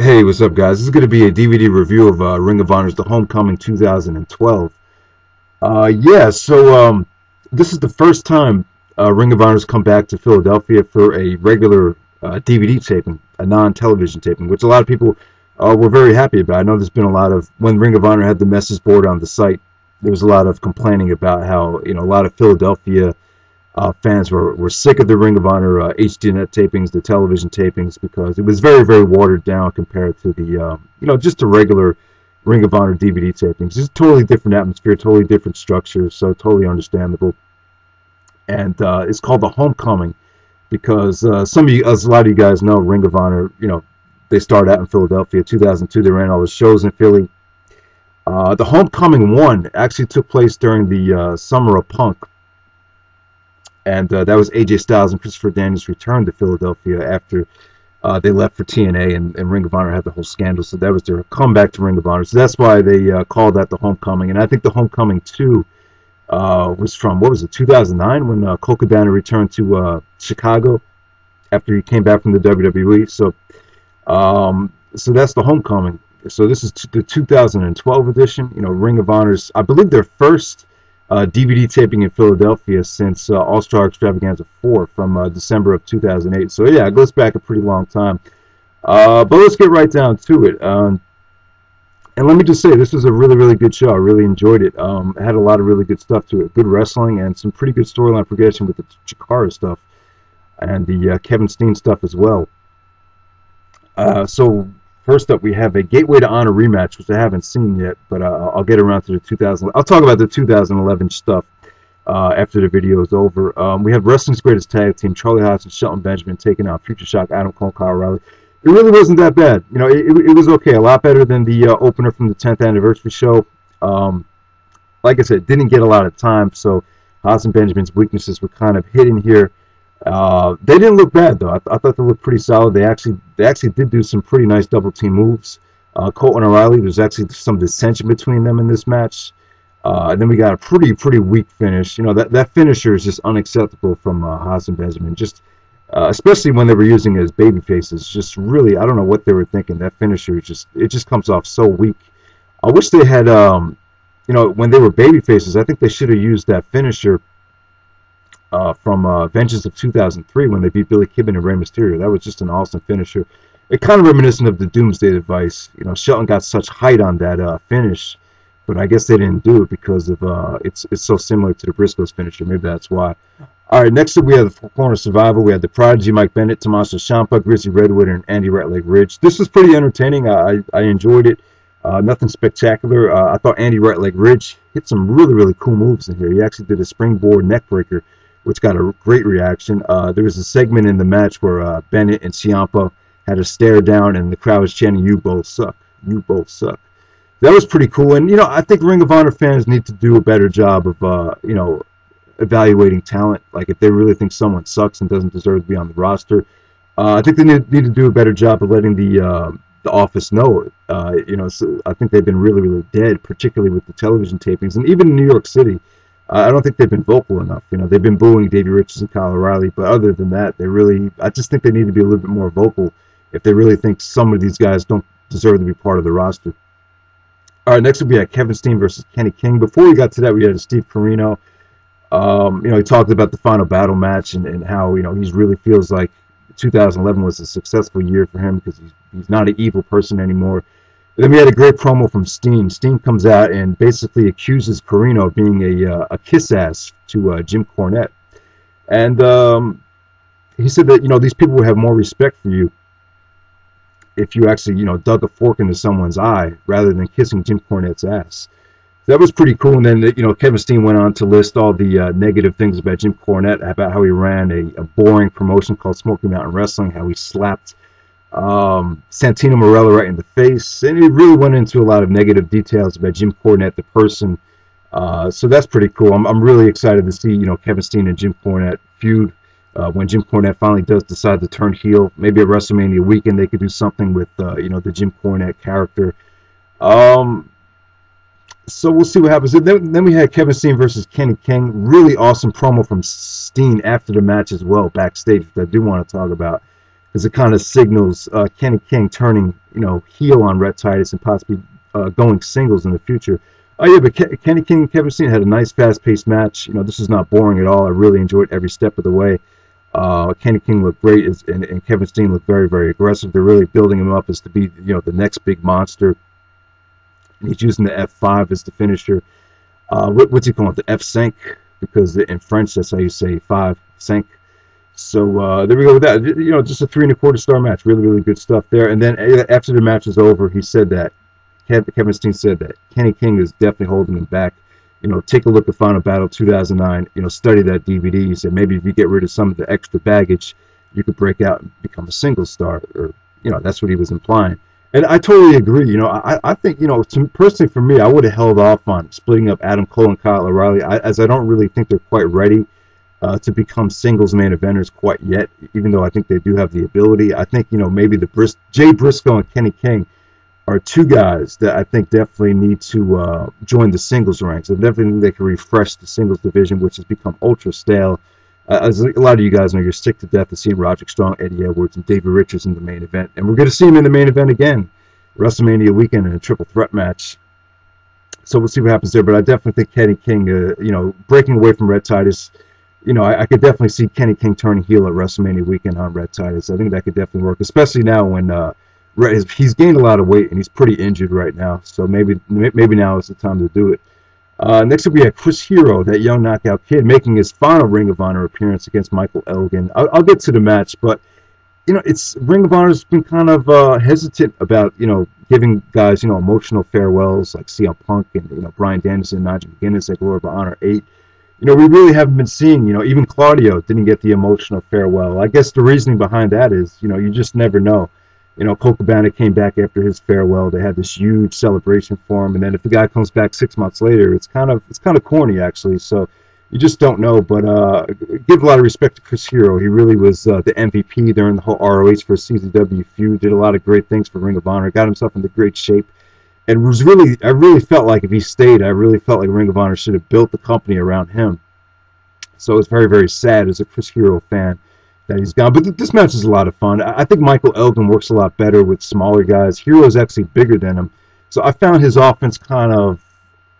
Hey, what's up, guys? This is going to be a DVD review of Ring of Honor's The Homecoming 2012. This is the first time Ring of Honor's come back to Philadelphia for a regular DVD taping, a non-television taping, which a lot of people were very happy about. I know there's been a lot of, when Ring of Honor had the message board on the site, there was a lot of complaining about how, a lot of Philadelphia fans were sick of the Ring of Honor HDNet tapings, the television tapings, because it was very, very watered down compared to the, just the regular Ring of Honor DVD tapings. It's a totally different atmosphere, totally different structure, so totally understandable. And it's called The Homecoming because some of you, as a lot of you guys know, Ring of Honor, they started out in Philadelphia. 2002, they ran all the shows in Philly. The Homecoming 1 actually took place during the Summer of Punk. And that was AJ Styles and Christopher Daniels' return to Philadelphia after they left for TNA, and Ring of Honor had the whole scandal. So that was their comeback to Ring of Honor. So that's why they called that The Homecoming. And I think The Homecoming 2 was from, 2009, when Colt Cabana returned to Chicago after he came back from the WWE. So that's The Homecoming. So this is the 2012 edition. Ring of Honor's, I believe, their first DVD taping in Philadelphia since All-Star Extravaganza 4 from December of 2008. So yeah, it goes back a pretty long time. But let's get right down to it. And let me just say, this was a really, really good show. I really enjoyed it. It had a lot of really good stuff to it. Good wrestling and some pretty good storyline progression with the Chikara stuff and the Kevin Steen stuff as well. So first up, we have a Gateway to Honor rematch, which I haven't seen yet, but I'll get around to the 2000. I'll talk about the 2011 stuff after the video is over. We have Wrestling's Greatest Tag Team, Charlie Haas and Shelton Benjamin taking out Future Shock, Adam Cole, Kyle O'Reilly. It really wasn't that bad. It was okay. A lot better than the opener from the 10th anniversary show. Like I said, didn't get a lot of time, so Haas and Benjamin's weaknesses were kind of hidden here. They didn't look bad though. I thought they looked pretty solid. They actually did do some pretty nice double team moves. Colt and O'Reilly, there's actually some dissension between them in this match. And then we got a pretty weak finish. That finisher is just unacceptable from Haas and Benjamin. Just especially when they were using it as baby faces. Just really, I don't know what they were thinking. That finisher it just comes off so weak. I wish they had when they were baby faces, I think they should have used that finisher from Vengeance of 2003 when they beat Billy Kidman and Rey Mysterio. That was just an awesome finisher. It kind of reminiscent of the Doomsday Device. Shelton got such height on that finish, but I guess they didn't do it because of it's so similar to the Briscoes finisher. Maybe that's why. All right, next up we have the Four Corner Survival. We had the Prodigy, Mike Bennett, Tomasso, Ciampa, Grizzley, Redwood, and Andy Ratleg Ridge. This was pretty entertaining. I enjoyed it. Nothing spectacular. I thought Andy Ratleg Ridge hit some really cool moves in here. He actually did a springboard neckbreaker, which got a great reaction. There was a segment in the match where Bennett and Ciampa had a stare down, and the crowd was chanting, "You both suck. You both suck." That was pretty cool. And, I think Ring of Honor fans need to do a better job of, evaluating talent. Like, if they really think someone sucks and doesn't deserve to be on the roster, I think they need to do a better job of letting the office know. So I think they've been really dead, particularly with the television tapings. And even in New York City, I don't think they've been vocal enough. They've been booing Davey Richards and Kyle O'Reilly, but other than that, I just think they need to be a little bit more vocal if they really think some of these guys don't deserve to be part of the roster. All right, next up we had Kevin Steen versus Kenny King. Before we got to that, we had Steve Corino. He talked about the final battle match and how, he really feels like 2011 was a successful year for him because he's not an evil person anymore. Then we had a great promo from Steen. Steen comes out and basically accuses Corino of being a kiss ass to Jim Cornette. And he said that, these people would have more respect for you if you actually, dug a fork into someone's eye rather than kissing Jim Cornette's ass. That was pretty cool. And then, Kevin Steen went on to list all the negative things about Jim Cornette, about how he ran a boring promotion called Smoky Mountain Wrestling, how he slapped Santino Marella right in the face, and he really went into a lot of negative details about Jim Cornette, the person. So that's pretty cool. I'm really excited to see, Kevin Steen and Jim Cornette feud when Jim Cornette finally does decide to turn heel. Maybe at WrestleMania weekend they could do something with, the Jim Cornette character. So we'll see what happens. Then we had Kevin Steen versus Kenny King. Really awesome promo from Steen after the match as well, backstage, which I do want to talk about. because it kind of signals Kenny King turning, heel on Rhett Titus and possibly going singles in the future. Oh yeah, but Kenny King and Kevin Steen had a nice, fast-paced match. This is not boring at all. I really enjoyed every step of the way. Kenny King looked great, and Kevin Steen looked very, very aggressive. They're really building him up as to be, the next big monster. And he's using the F5 as the finisher. What's he calling it? The F5, because in French that's how you say 5, 5. So there we go with that. Just a 3 1/4 star match. Really, really good stuff there. And then after the match was over, he said that Kevin Steen said that Kenny King is definitely holding him back. Take a look at Final Battle 2009. Study that DVD. He said maybe if you get rid of some of the extra baggage, you could break out and become a single star. Or that's what he was implying. And I totally agree. I think personally for me, I would have held off on splitting up Adam Cole and Kyle O'Reilly, as I don't really think they're quite ready to become singles main eventers quite yet. Even though I think they do have the ability, I think maybe the Jay Briscoe and Kenny King are two guys that I think definitely need to join the singles ranks. And definitely they can refresh the singles division, which has become ultra stale. As a lot of you guys know, you're sick to death of seeing Roderick Strong, Eddie Edwards, and Davey Richards in the main event. And we're going to see him in the main event again, WrestleMania weekend, in a triple threat match. So we'll see what happens there. But I definitely think Kenny King, breaking away from Rhett Titus, I could definitely see Kenny King turning heel at WrestleMania weekend on Rhett Titus. I think that could definitely work, especially now when he's gained a lot of weight and he's pretty injured right now. So maybe now is the time to do it. Next up, we have Chris Hero, that young knockout kid, making his final Ring of Honor appearance against Michael Elgin. I'll get to the match, but it's Ring of Honor's been kind of hesitant about giving guys emotional farewells like CM Punk and Bryan Danielson, Nigel McGuinness at Glory of Honor 8. We really haven't been seeing. Even Claudio didn't get the emotional farewell. I guess the reasoning behind that is you just never know. Colt Cabana came back after his farewell. They had this huge celebration for him, and then if the guy comes back 6 months later, it's kind of corny actually. So you just don't know. But give a lot of respect to Chris Hero. He really was the MVP during the whole ROH versus CZW feud. Did a lot of great things for Ring of Honor. Got himself into great shape, and I really felt like if he stayed, I really felt like Ring of Honor should have built the company around him. So it's very, very sad as a Chris Hero fan that he's gone. But this match is a lot of fun. I think Michael Elgin works a lot better with smaller guys. Hero's actually bigger than him. So I found his offense kind of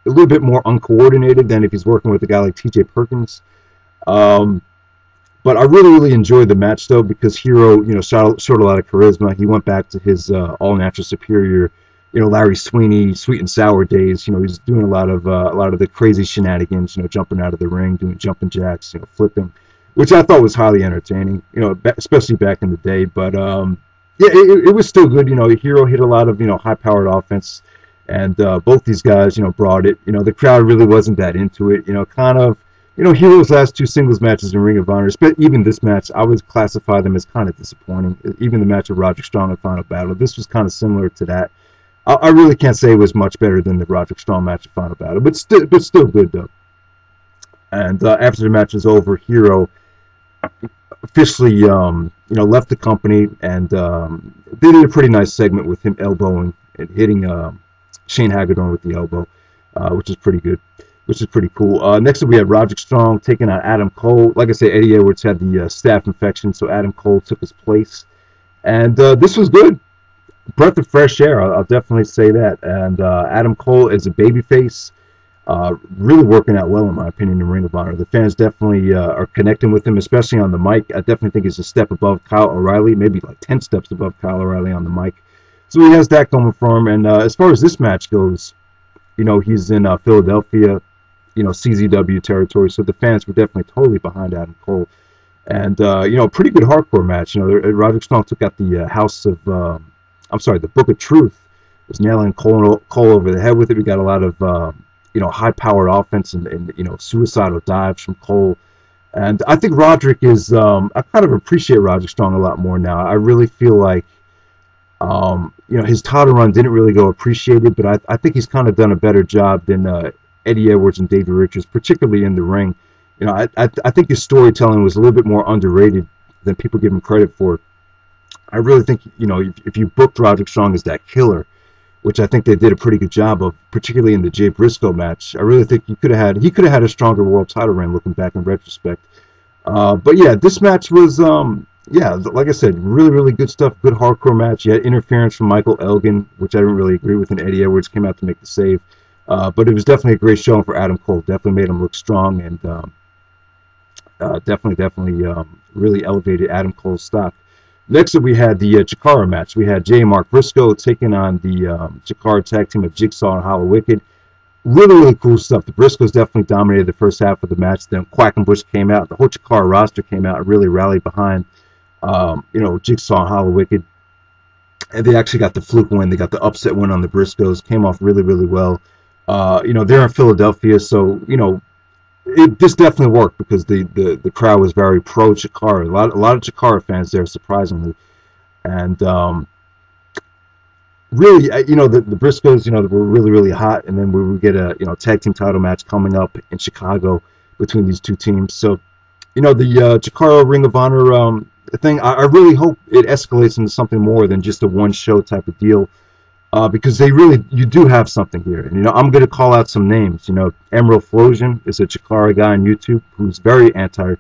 a little bit more uncoordinated than if he's working with a guy like TJ Perkins. But I really, really enjoyed the match, though, because Hero, showed a lot of charisma. He went back to his all-natural superior, Larry Sweeney, sweet and sour days. He's doing a lot of the crazy shenanigans, jumping out of the ring, doing jumping jacks, flipping, which I thought was highly entertaining, especially back in the day. But yeah, it was still good. Hero hit a lot of high-powered offense, and both these guys brought it. The crowd really wasn't that into it. Hero's last two singles matches in Ring of Honor, but even this match, I would classify them as kind of disappointing. Even the match of Roderick Strong and Final Battle, this was kind of similar to that. I really can't say it was much better than the Roderick Strong match of Final Battle, but still good though. And after the match was over, Hero officially left the company, and they did a pretty nice segment with him elbowing and hitting Shane Hagedorn with the elbow, which is pretty good, which is pretty cool. Next up, we had Roderick Strong taking on Adam Cole. Like I say, Eddie Edwards had the staph infection, so Adam Cole took his place, and this was good. Breath of fresh air, I'll definitely say that. And Adam Cole is a babyface. Really working out well, in my opinion, in Ring of Honor. The fans definitely are connecting with him, especially on the mic. I definitely think he's a step above Kyle O'Reilly, maybe like 10 steps above Kyle O'Reilly on the mic. So he has that going for him. And as far as this match goes, he's in Philadelphia, CZW territory. So the fans were definitely totally behind Adam Cole. And, pretty good hardcore match. Roderick Strong took out the the Book of Truth. Was nailing Cole over the head with it. We got a lot of high-powered offense and suicidal dives from Cole. And I think Roderick is, I kind of appreciate Roderick Strong a lot more now. I really feel like, his title run didn't really go appreciated, but I think he's kind of done a better job than Eddie Edwards and Davey Richards, particularly in the ring. I think his storytelling was a little bit more underrated than people give him credit for. I really think, if you booked Roderick Strong as that killer, which I think they did a pretty good job of, particularly in the Jay Briscoe match, I really think he could have had a stronger world title reign looking back in retrospect. But yeah, this match was, yeah, like I said, really, really good stuff. Good hardcore match. You had interference from Michael Elgin, which I didn't really agree with, and Eddie Edwards came out to make the save. But it was definitely a great showing for Adam Cole. Definitely made him look strong, and definitely really elevated Adam Cole's stock. Next up, we had the Chikara match. We had J. Mark Briscoe taking on the Chikara tag team of Jigsaw and Hallowicked. Really, really cool stuff. The Briscoes definitely dominated the first half of the match. Then Quackenbush came out. The whole Chikara roster came out and really rallied behind, Jigsaw and Hallowicked. And they actually got the fluke win. They got the upset win on the Briscoes. Came off really, really well. They're in Philadelphia, so, this definitely worked because the crowd was very pro Chikara. A lot of Chikara fans there, surprisingly. And really, the Briscoes, were really, really hot, and then we would get a tag team title match coming up in Chicago between these two teams. So, the Chikara Ring of Honor thing, I really hope it escalates into something more than just a one show type of deal, because you do have something here. And I'm going to call out some names. Emerald Flosian is a Chikara guy on YouTube who's very anti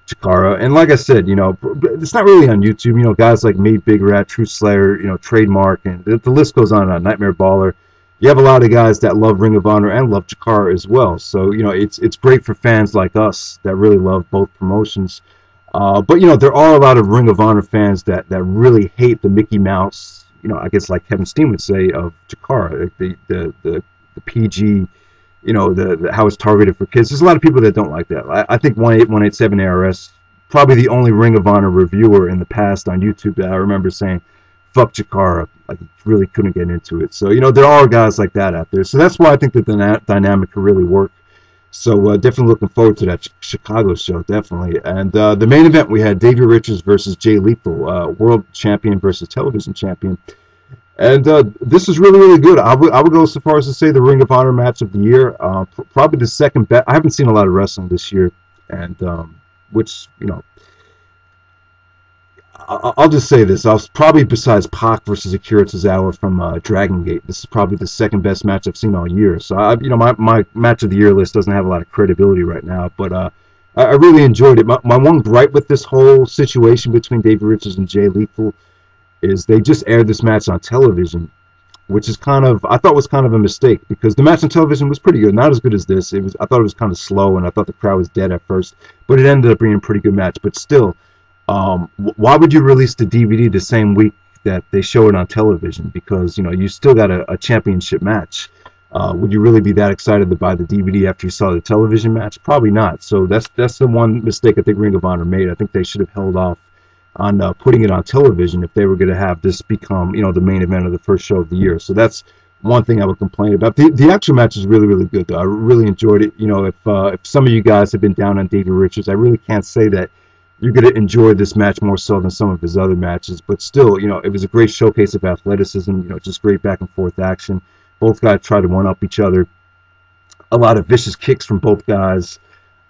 Chikara, and like I said, it's not really on YouTube. Guys like me, Big Rat, True Slayer, Trademark, and the list goes on. Nightmare Baller. You have a lot of guys that love Ring of Honor and love Chikara as well. So it's great for fans like us that really love both promotions. But there are a lot of Ring of Honor fans that really hate the Mickey Mouse. I guess like Kevin Steen would say of Chikara, the PG. How it's targeted for kids. There's a lot of people that don't like that. I think 18187 ARS, probably the only Ring of Honor reviewer in the past on YouTube that I remember saying, fuck Chikara. Like, really couldn't get into it. So, there are guys like that out there. So that's why I think that the dynamic could really work. So definitely looking forward to that Chicago show, definitely. And the main event, we had Davey Richards versus Jay Lethal, world champion versus television champion. And this is really, really good. I would go so far as to say the Ring of Honor match of the year. Probably the second best. I haven't seen a lot of wrestling this year, and which, I'll just say this. I was probably, besides Pac versus Akira Tozawa from Dragon Gate, this is probably the second best match I've seen all year. So, my match of the year list doesn't have a lot of credibility right now, but I really enjoyed it. My one gripe with this whole situation between Davey Richards and Jay Lethal is they just aired this match on television, which is I thought was kind of a mistake, because the match on television was pretty good. Not as good as this. I thought it was kind of slow, and I thought the crowd was dead at first, but it ended up being a pretty good match. But still, why would you release the DVD the same week that they show it on television? Because, you still got a championship match. Would you really be that excited to buy the DVD after you saw the television match? Probably not. So that's the one mistake I think Ring of Honor made. I think they should have held off on putting it on television if they were going to have this become, the main event of the first show of the year. So that's one thing I would complain about. The actual match is really, really good, though. I really enjoyed it. If some of you guys have been down on Davey Richards, I really can't say that you're going to enjoy this match more so than some of his other matches. But still, it was a great showcase of athleticism, just great back and forth action. Both guys tried to one-up each other. A lot of vicious kicks from both guys.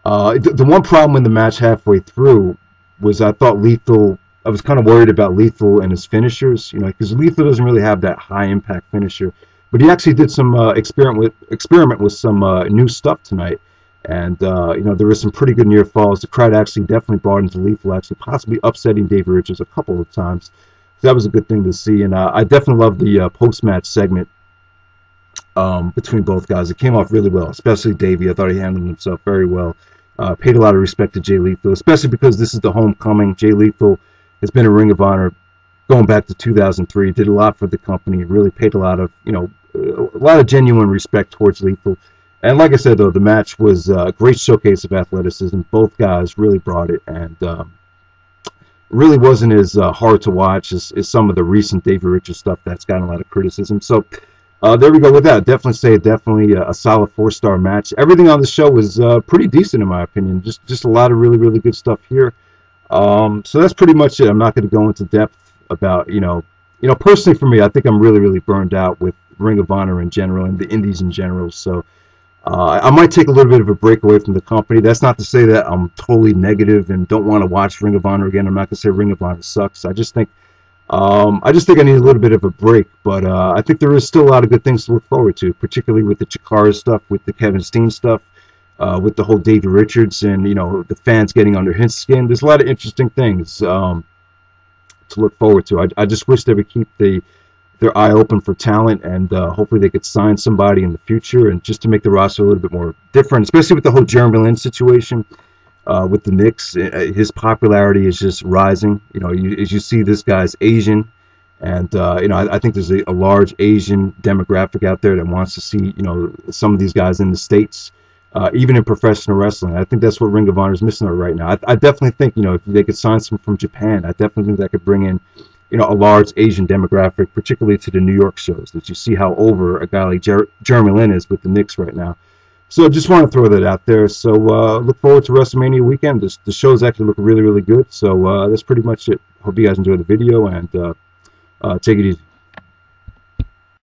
The one problem in the match halfway through was I was kind of worried about Lethal and his finishers, because Lethal doesn't really have that high impact finisher, but he actually did some experiment with some new stuff tonight, and there was some pretty good near falls. The crowd actually definitely bought into Lethal, actually possibly upsetting Davey Richards a couple of times. So that was a good thing to see, and I definitely loved the post-match segment between both guys. It came off really well, especially Davey. I thought he handled himself very well. Paid a lot of respect to Jay Lethal, especially because this is the homecoming. Jay Lethal has been a Ring of Honor going back to 2003. Did a lot for the company. Really paid a lot of genuine respect towards Lethal. And like I said, though, the match was a great showcase of athleticism. Both guys really brought it, and really wasn't as hard to watch as some of the recent Davey Richards stuff that's gotten a lot of criticism. So there we go with that. Definitely a solid 4-star match. Everything on the show was pretty decent in my opinion. Just a lot of really, really good stuff here. So that's pretty much it. I'm not going to go into depth about, personally for me, I think I'm really, really burned out with Ring of Honor in general and the indies in general. So I might take a little bit of a break away from the company. That's not to say that I'm totally negative and don't want to watch Ring of Honor again. I'm not going to say Ring of Honor sucks. I just think I need a little bit of a break, but I think there is still a lot of good things to look forward to, particularly with the Chikara stuff, with the Kevin Steen stuff, with the whole Davey Richards and, the fans getting under his skin. There's a lot of interesting things. to look forward to. I just wish they would keep their eye open for talent, and hopefully they could sign somebody in the future, and just to make the roster a little bit more different, especially with the whole Jeremy Lin situation with the Knicks. His popularity is just rising. You know, as you see, this guy's Asian, and you know, I think there's a large Asian demographic out there that wants to see, you know, some of these guys in the States, even in professional wrestling. I think that's what Ring of Honor is missing right now. I definitely think, you know, if they could sign some from Japan, I definitely think that could bring in, you know, a large Asian demographic, particularly to the New York shows, that you see how over a guy like Jeremy Lin is with the Knicks right now. So just want to throw that out there. So look forward to WrestleMania weekend. The shows actually look really, really good. So that's pretty much it. Hope you guys enjoyed the video, and take it easy.